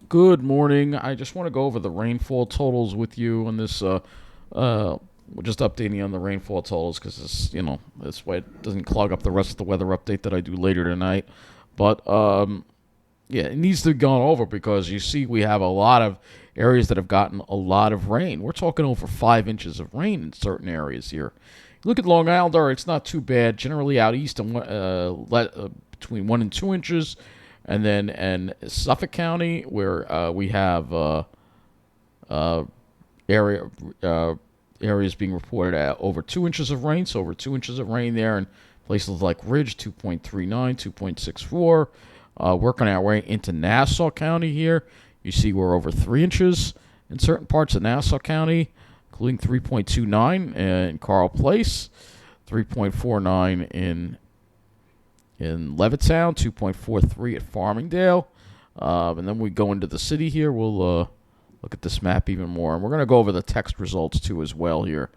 Good morning. I just want to go over the rainfall totals with you on this. We're just updating you on the rainfall totals because this way it doesn't clog up the rest of the weather update that I do later tonight. But yeah, it needs to be gone over because you see we have a lot of areas that have gotten a lot of rain. We're talking over 5 inches of rain in certain areas here. Look at Long Island, all right, it's not too bad. Generally out east, between 1 and 2 inches, and then in Suffolk County, where we have uh, area areas being reported at over 2 inches of rain, so over 2 inches of rain there, and places like Ridge 2.39, 2.64. Working our way into Nassau County here, you see we're over 3 inches in certain parts of Nassau County, including 3.29 in Carl Place, 3.49 in Levittown, 2.43 at Farmingdale. And then we go into the city here. We'll look at this map even more. And we're going to go over the text results too as well here.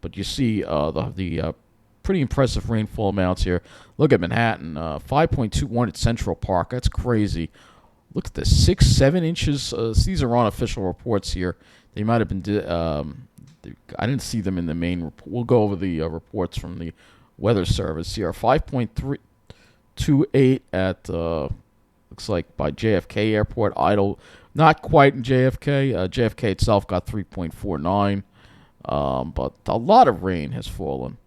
But you see the pretty impressive rainfall amounts here. Look at Manhattan, 5.21 at Central Park. That's crazy. Look at this, 6, 7 inches. These are unofficial reports here. They might have been. I didn't see them in the main report. We'll go over the reports from the Weather Service here. 5.28 at looks like by JFK Airport. Idle, not quite in JFK. JFK itself got 3.49, but a lot of rain has fallen.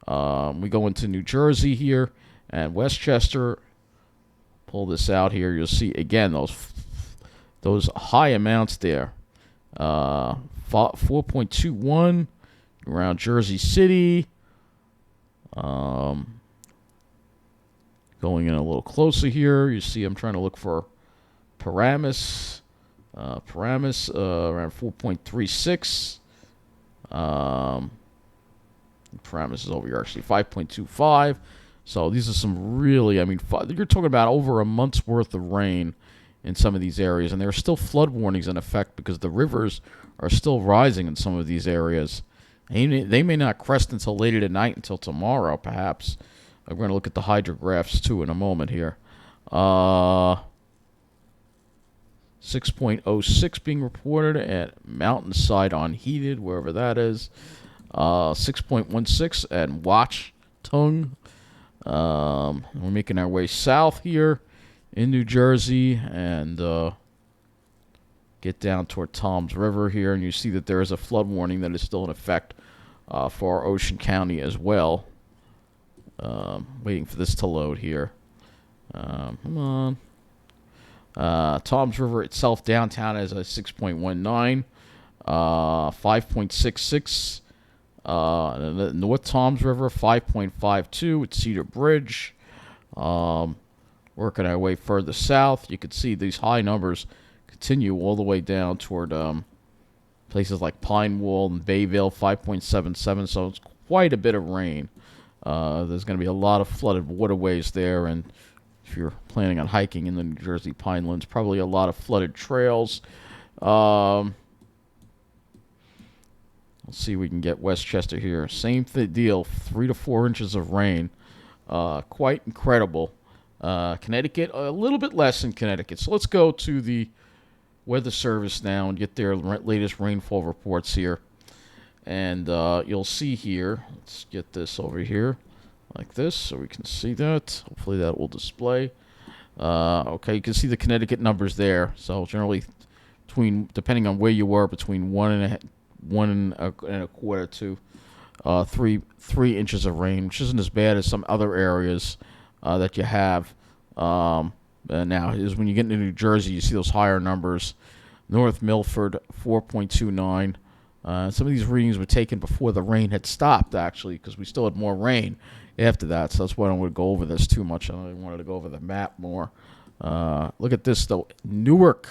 We go into New Jersey here and Westchester. Pull this out here. You'll see again those high amounts there. 4.21 around Jersey City. Going in a little closer here, you see I'm trying to look for Paramus. Paramus around 4.36. Paramus is over here actually 5.25. So these are some really, you're talking about over a month's worth of rain in some of these areas, and there are still flood warnings in effect because the rivers are still rising in some of these areas. They may not crest until later tonight, until tomorrow, perhaps. We're going to look at the hydrographs, too, in a moment here. 6.06 being reported at Mountainside Unheated, wherever that is. 6.16 at Watchung. We're making our way south here in New Jersey and get down toward Toms River here, and you see that there is a flood warning that is still in effect for Ocean County as well. Waiting for this to load here. Come on. Toms River itself downtown is a 6.19, 5.66. North Toms River 5.52 at Cedar Bridge. Working our way further south, you can see these high numbers continue all the way down toward places like Pine Wall and Bayville, 5.77. So it's quite a bit of rain. There's going to be a lot of flooded waterways there, and if you're planning on hiking in the New Jersey Pinelands, probably a lot of flooded trails. Let's see if we can get Westchester here. Same deal, 3 to 4 inches of rain. Quite incredible. Connecticut, a little bit less in Connecticut. So let's go to the Weather Service now and get their latest rainfall reports here. And you'll see here, let's get this over here like this so we can see that. Hopefully that will display. Okay, you can see the Connecticut numbers there. So generally, depending on where you were, between 1.25 to 3 inches of rain, which isn't as bad as some other areas that you have. Now is when you get into New Jersey, you see those higher numbers. North Milford 4.29. Some of these readings were taken before the rain had stopped, actually, because we still had more rain after that. So that's why I don't want to go over this too much. I wanted to go over the map more. Look at this, though. Newark,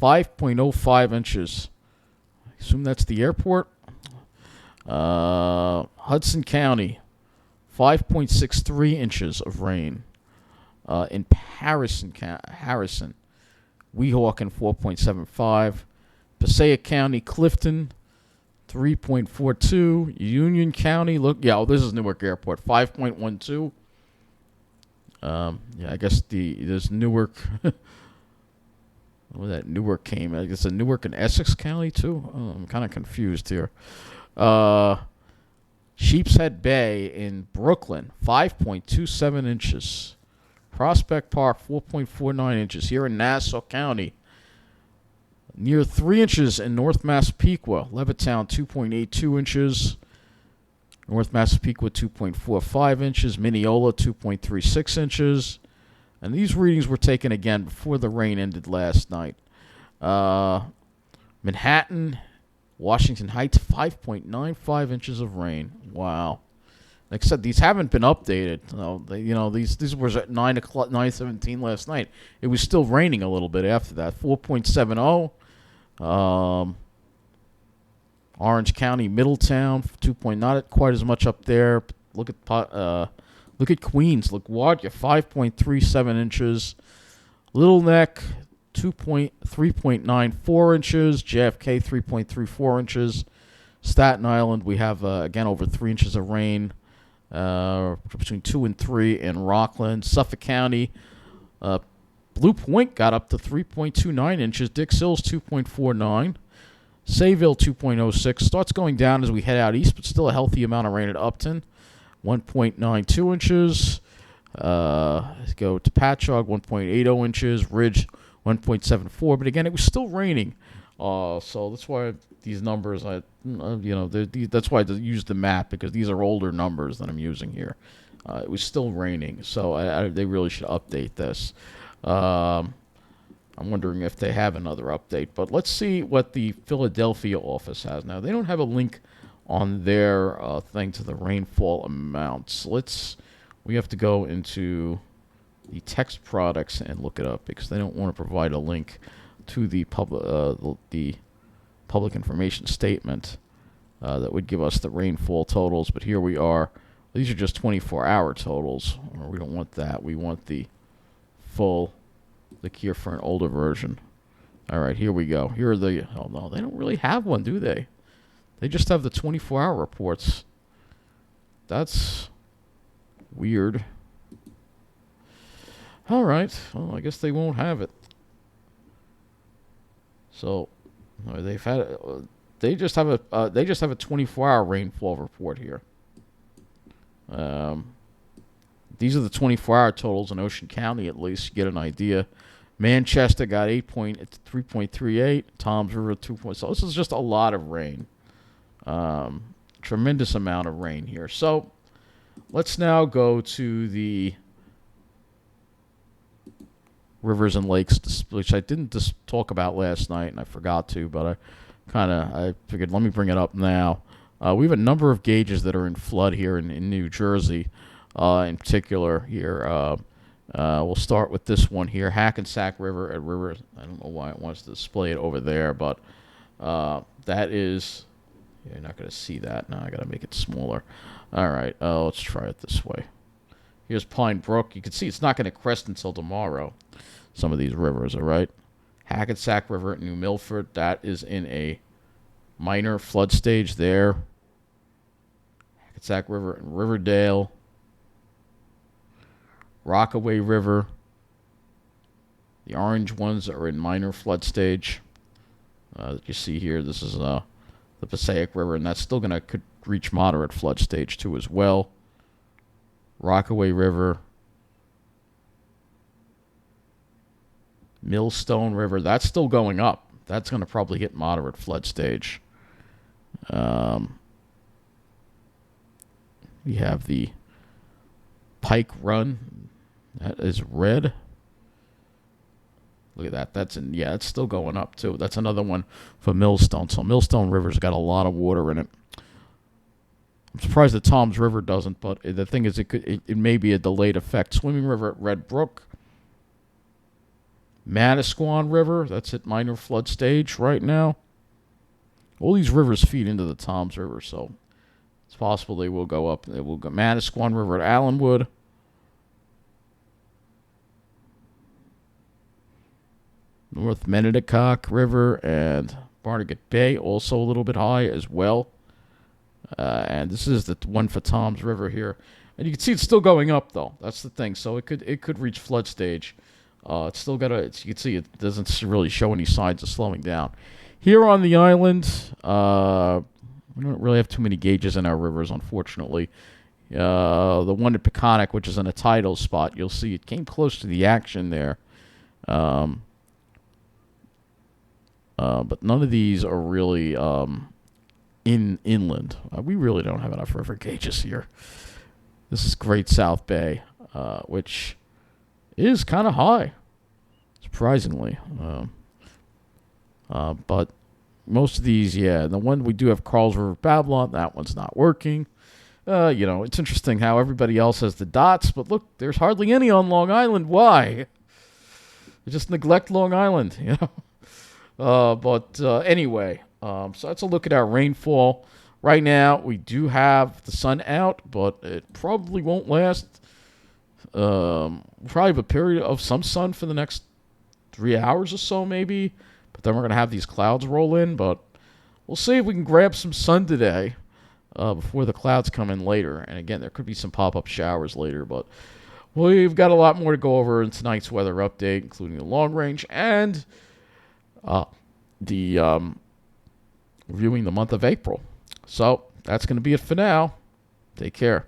5.05 inches. I assume that's the airport. Hudson County, 5.63 inches of rain. In Harrison, Weehawken, 4.75. Passaic County, Clifton, 3.42. Union County, this is Newark Airport, 5.12. I guess there's Newark. where that Newark came. I guess Newark and Essex County too. Oh, I'm kind of confused here. Uh, Sheepshead Bay in Brooklyn, 5.27 inches. Prospect Park, 4.49 inches. Here in Nassau County, near 3 inches in North Massapequa. Levittown, 2.82 inches. North Massapequa, 2.45 inches. Mineola, 2.36 inches. And these readings were taken again before the rain ended last night. Manhattan, Washington Heights, 5.95 inches of rain. Wow. Like I said, these haven't been updated. These were at 9:17 last night. It was still raining a little bit after that. 4.70. Orange County, Middletown, 2. Not quite as much up there. Look at Queens, LaGuardia, 5.37 inches. Little Neck, 3.94 inches. JFK, 3.34 inches. Staten Island, we have, again, over 3 inches of rain. Between 2 and 3 in Rockland. Suffolk County, Blue Point got up to 3.29 inches. Dix Hills, 2.49. Sayville, 2.06. Starts going down as we head out east, but still a healthy amount of rain at Upton, 1.92 inches. Let's go to Patchogue, 1.80 inches. Ridge, 1.74. But again, it was still raining. So that's why these numbers, that's why I use the map, because these are older numbers that I'm using here. It was still raining, so they really should update this. I'm wondering if they have another update. But let's see what the Philadelphia office has now. They don't have a link on their thing to the rainfall amounts. We have to go into the text products and look it up, because they don't want to provide a link to the public information statement that would give us the rainfall totals. But here we are. These are just 24-hour totals. We don't want that. We want the full, here for an older version. All right, here we go. Here are the... Oh, no, they don't really have one, do they? They just have the 24-hour reports. That's weird. All right. Well, I guess they won't have it. So they just have a 24-hour rainfall report here. These are the 24-hour totals in Ocean County, at least. You get an idea. Manchester got 3.38. Toms River 2. So this is just a lot of rain. Tremendous amount of rain here. So let's now go to the rivers and lakes, which I didn't just talk about last night, and I forgot to, but I figured let me bring it up now. We have a number of gauges that are in flood here in New Jersey, in particular here. We'll start with this one here, Hackensack River at River. I don't know why it wants to display it over there, but that is... You're not going to see that. Now I got to make it smaller. All right, let's try it this way. Here's Pine Brook. You can see it's not going to crest until tomorrow, some of these rivers, all right? Hackensack River at New Milford, that is in a minor flood stage there. Hackensack River in Riverdale. Rockaway River. The orange ones are in minor flood stage. You see here, this is the Passaic River, and that's still could reach moderate flood stage 2 as well. Rockaway River. Millstone River, that's still going up. That's going to probably hit moderate flood stage. We have the Pike Run. That is red. Look at that. It's still going up, too. That's another one for Millstone. So Millstone River's got a lot of water in it. I'm surprised that Toms River doesn't, but the thing is it may be a delayed effect. Swimming River at Red Brook. Manasquan River, that's at minor flood stage right now. All these rivers feed into the Toms River, so it's possible they will go up. They will go Manasquan River at Allenwood. North Mendocinock River and Barnegat Bay, also a little bit high as well. And this is the one for Toms River here. And you can see it's still going up, though. That's the thing. So it could reach flood stage It's still got you can see it doesn't really show any signs of slowing down. Here on the island, we don't really have too many gauges in our rivers, unfortunately. The one at Peconic, which is in a tidal spot, you'll see it came close to the action there. But none of these are really inland. We really don't have enough river gauges here. This is Great South Bay, which is kind of high, surprisingly. But most of these, yeah. The one we do have, Carl's River Babylon, that one's not working. It's interesting how everybody else has the dots, but look, there's hardly any on Long Island. Why? They just neglect Long Island, Anyway, so that's a look at our rainfall. Right now, we do have the sun out, but it probably won't last. Probably have a period of some sun for the next 3 hours or so, maybe. But then we're going to have these clouds roll in. But we'll see if we can grab some sun today before the clouds come in later. And again, there could be some pop-up showers later. But we've got a lot more to go over in tonight's weather update, including the long range and the reviewing the month of April. So that's going to be it for now. Take care.